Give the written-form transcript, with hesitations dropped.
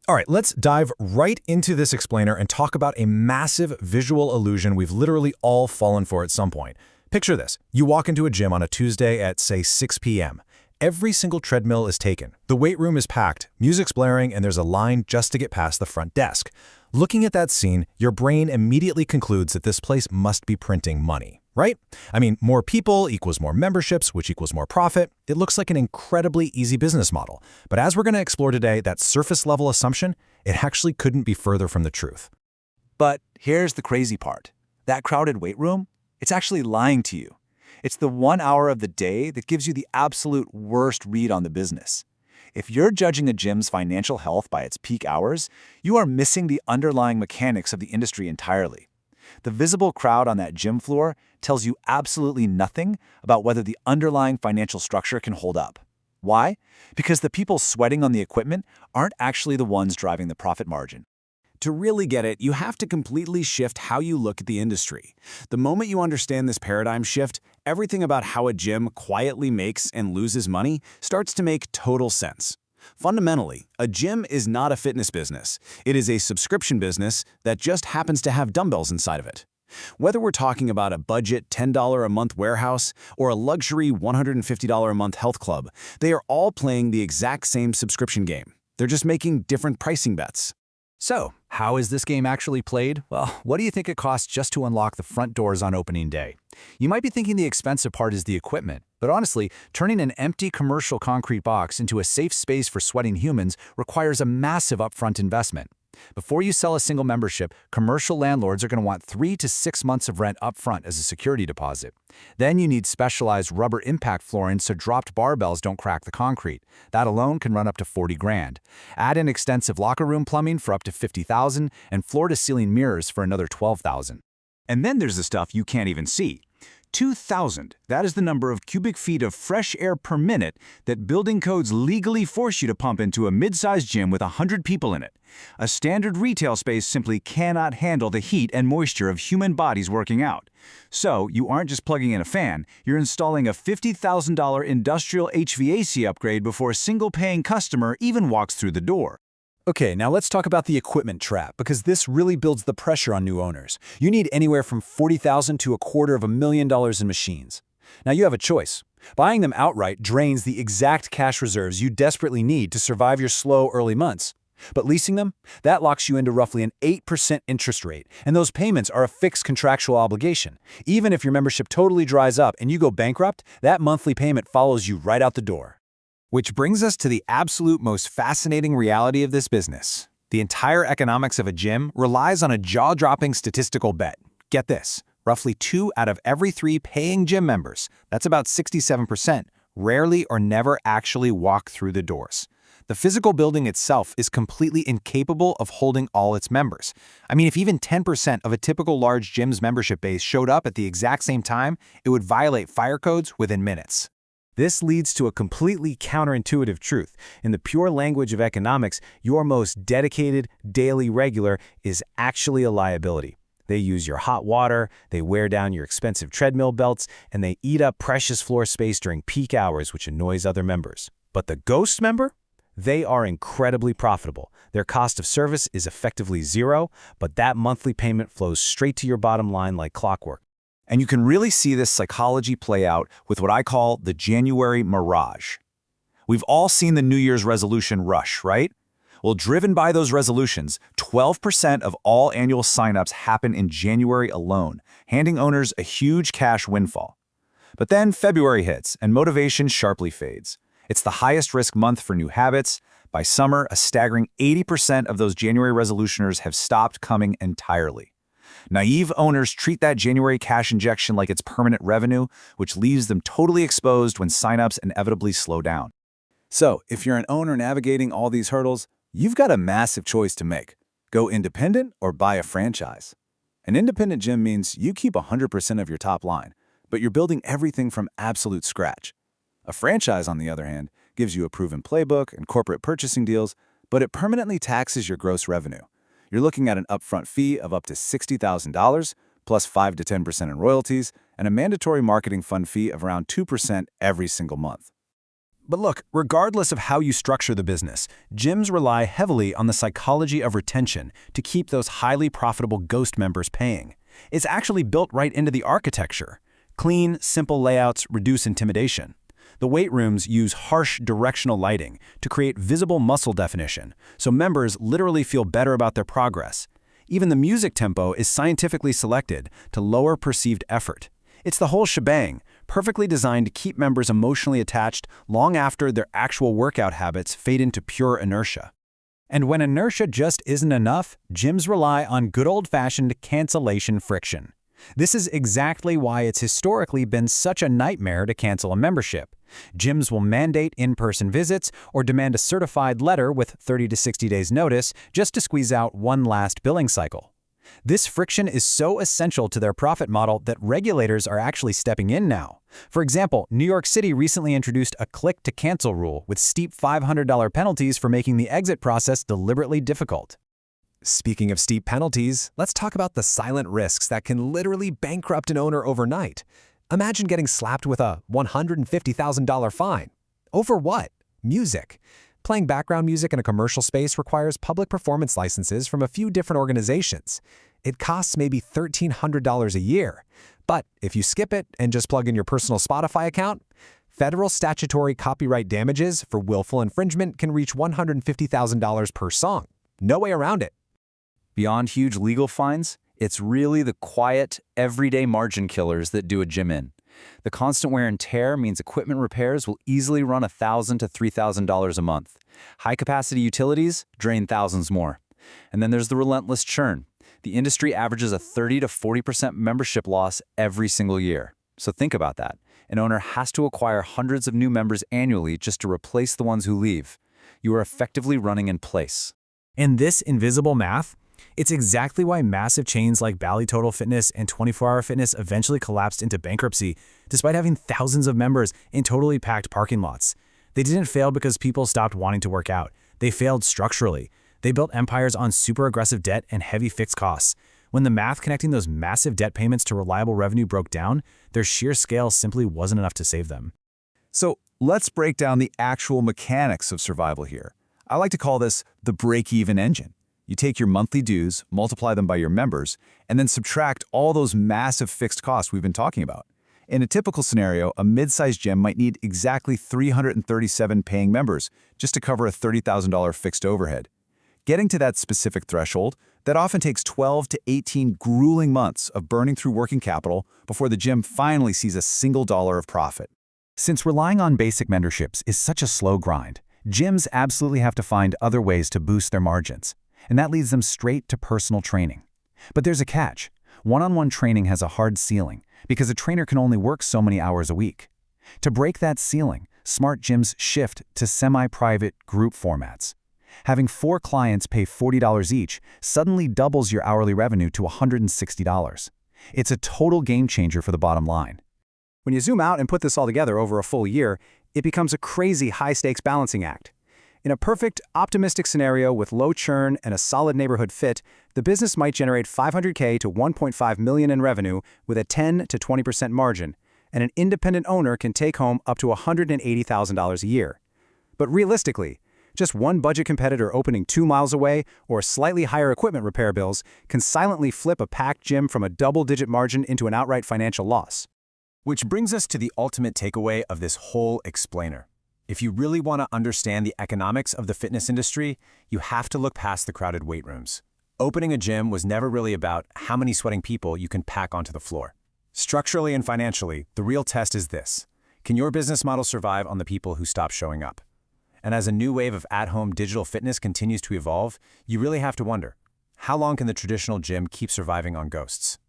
All right, let's dive right into this explainer and talk about a massive visual illusion we've literally all fallen for at some point. Picture this. You walk into a gym on a Tuesday at, say, 6 p.m. Every single treadmill is taken. The weight room is packed, music's blaring, and there's a line just to get past the front desk. Looking at that scene, your brain immediately concludes that this place must be printing money, right? I mean, more people equals more memberships, which equals more profit. It looks like an incredibly easy business model. But as we're going to explore today, that surface-level assumption, it actually couldn't be further from the truth. But here's the crazy part. That crowded weight room, it's actually lying to you. It's the 1 hour of the day that gives you the absolute worst read on the business. If you're judging a gym's financial health by its peak hours, you are missing the underlying mechanics of the industry entirely. The visible crowd on that gym floor tells you absolutely nothing about whether the underlying financial structure can hold up. Why? Because the people sweating on the equipment aren't actually the ones driving the profit margin. To really get it, you have to completely shift how you look at the industry. The moment you understand this paradigm shift, everything about how a gym quietly makes and loses money starts to make total sense. Fundamentally, a gym is not a fitness business. It is a subscription business that just happens to have dumbbells inside of it. Whether we're talking about a budget $10 a month warehouse or a luxury $150 a month health club, they are all playing the exact same subscription game. They're just making different pricing bets. So, how is this game actually played? Well, what do you think it costs just to unlock the front doors on opening day? You might be thinking the expensive part is the equipment, but honestly, turning an empty commercial concrete box into a safe space for sweating humans requires a massive upfront investment. Before you sell a single membership, commercial landlords are going to want 3 to 6 months of rent upfront as a security deposit. Then you need specialized rubber impact flooring so dropped barbells don't crack the concrete. That alone can run up to 40 grand. Add in extensive locker room plumbing for up to 50,000 and floor-to-ceiling mirrors for another 12,000. And then there's the stuff you can't even see. 2,000, that is the number of cubic feet of fresh air per minute that building codes legally force you to pump into a mid-sized gym with 100 people in it. A standard retail space simply cannot handle the heat and moisture of human bodies working out. So, you aren't just plugging in a fan, you're installing a $50,000 industrial HVAC upgrade before a single paying customer even walks through the door. Okay, now let's talk about the equipment trap, because this really builds the pressure on new owners. You need anywhere from $40,000 to $250,000 in machines. Now you have a choice. Buying them outright drains the exact cash reserves you desperately need to survive your slow early months. But leasing them, that locks you into roughly an 8% interest rate, and those payments are a fixed contractual obligation. Even if your membership totally dries up and you go bankrupt, that monthly payment follows you right out the door. Which brings us to the absolute most fascinating reality of this business. The entire economics of a gym relies on a jaw-dropping statistical bet. Get this, roughly 2 out of every 3 paying gym members, that's about 67%, rarely or never actually walk through the doors. The physical building itself is completely incapable of holding all its members. I mean, if even 10% of a typical large gym's membership base showed up at the exact same time, it would violate fire codes within minutes. This leads to a completely counterintuitive truth. In the pure language of economics, your most dedicated, daily regular is actually a liability. They use your hot water, they wear down your expensive treadmill belts, and they eat up precious floor space during peak hours, which annoys other members. But the ghost member? They are incredibly profitable. Their cost of service is effectively zero, but that monthly payment flows straight to your bottom line like clockwork. And you can really see this psychology play out with what I call the January mirage. We've all seen the New Year's resolution rush, right? Well, driven by those resolutions, 12% of all annual signups happen in January alone, handing owners a huge cash windfall. But then February hits, and motivation sharply fades. It's the highest risk month for new habits. By summer, a staggering 80% of those January resolutioners have stopped coming entirely. Naive owners treat that January cash injection like it's permanent revenue, which leaves them totally exposed when signups inevitably slow down. So, if you're an owner navigating all these hurdles, you've got a massive choice to make. Go independent or buy a franchise. An independent gym means you keep 100% of your top line, but you're building everything from absolute scratch. A franchise, on the other hand, gives you a proven playbook and corporate purchasing deals, but it permanently taxes your gross revenue. You're looking at an upfront fee of up to $60,000, plus 5 to 10% in royalties, and a mandatory marketing fund fee of around 2% every single month. But look, regardless of how you structure the business, gyms rely heavily on the psychology of retention to keep those highly profitable ghost members paying. It's actually built right into the architecture. Clean, simple layouts reduce intimidation. The weight rooms use harsh directional lighting to create visible muscle definition, so members literally feel better about their progress. Even the music tempo is scientifically selected to lower perceived effort. It's the whole shebang, perfectly designed to keep members emotionally attached long after their actual workout habits fade into pure inertia. And when inertia just isn't enough, gyms rely on good old-fashioned cancellation friction. This is exactly why it's historically been such a nightmare to cancel a membership. Gyms will mandate in-person visits or demand a certified letter with 30 to 60 days notice just to squeeze out one last billing cycle. This friction is so essential to their profit model that regulators are actually stepping in now. For example, New York City recently introduced a click-to-cancel rule with steep $500 penalties for making the exit process deliberately difficult. Speaking of steep penalties, let's talk about the silent risks that can literally bankrupt an owner overnight. Imagine getting slapped with a $150,000 fine. Over what? Music. Playing background music in a commercial space requires public performance licenses from a few different organizations. It costs maybe $1,300 a year. But if you skip it and just plug in your personal Spotify account, federal statutory copyright damages for willful infringement can reach $150,000 per song. No way around it. Beyond huge legal fines, it's really the quiet, everyday margin killers that do a gym in. The constant wear and tear means equipment repairs will easily run $1,000 to $3,000 a month. High-capacity utilities drain thousands more. And then there's the relentless churn. The industry averages a 30 to 40% membership loss every single year. So think about that. An owner has to acquire hundreds of new members annually just to replace the ones who leave. You are effectively running in place. And this invisible math? It's exactly why massive chains like Bally Total Fitness and 24 Hour Fitness eventually collapsed into bankruptcy, despite having thousands of members in totally packed parking lots. They didn't fail because people stopped wanting to work out. They failed structurally. They built empires on super aggressive debt and heavy fixed costs. When the math connecting those massive debt payments to reliable revenue broke down, their sheer scale simply wasn't enough to save them. So let's break down the actual mechanics of survival here. I like to call this the break-even engine. You take your monthly dues, multiply them by your members, and then subtract all those massive fixed costs we've been talking about. In a typical scenario, a mid-sized gym might need exactly 337 paying members just to cover a $30,000 fixed overhead. Getting to that specific threshold, that often takes 12 to 18 grueling months of burning through working capital before the gym finally sees a single dollar of profit. Since relying on basic memberships is such a slow grind, gyms absolutely have to find other ways to boost their margins. And that leads them straight to personal training. But there's a catch. One-on-one training has a hard ceiling because a trainer can only work so many hours a week. To break that ceiling, smart gyms shift to semi-private group formats. Having 4 clients pay $40 each suddenly doubles your hourly revenue to $160. It's a total game changer for the bottom line. When you zoom out and put this all together over a full year, it becomes a crazy high-stakes balancing act. In a perfect, optimistic scenario with low churn and a solid neighborhood fit, the business might generate $500K to $1.5 million in revenue with a 10 to 20% margin, and an independent owner can take home up to $180,000 a year. But realistically, just one budget competitor opening 2 miles away or slightly higher equipment repair bills can silently flip a packed gym from a double-digit margin into an outright financial loss. Which brings us to the ultimate takeaway of this whole explainer. If you really want to understand the economics of the fitness industry, you have to look past the crowded weight rooms. Opening a gym was never really about how many sweating people you can pack onto the floor. Structurally and financially, the real test is this. Can your business model survive on the people who stop showing up? And as a new wave of at-home digital fitness continues to evolve, you really have to wonder, how long can the traditional gym keep surviving on ghosts?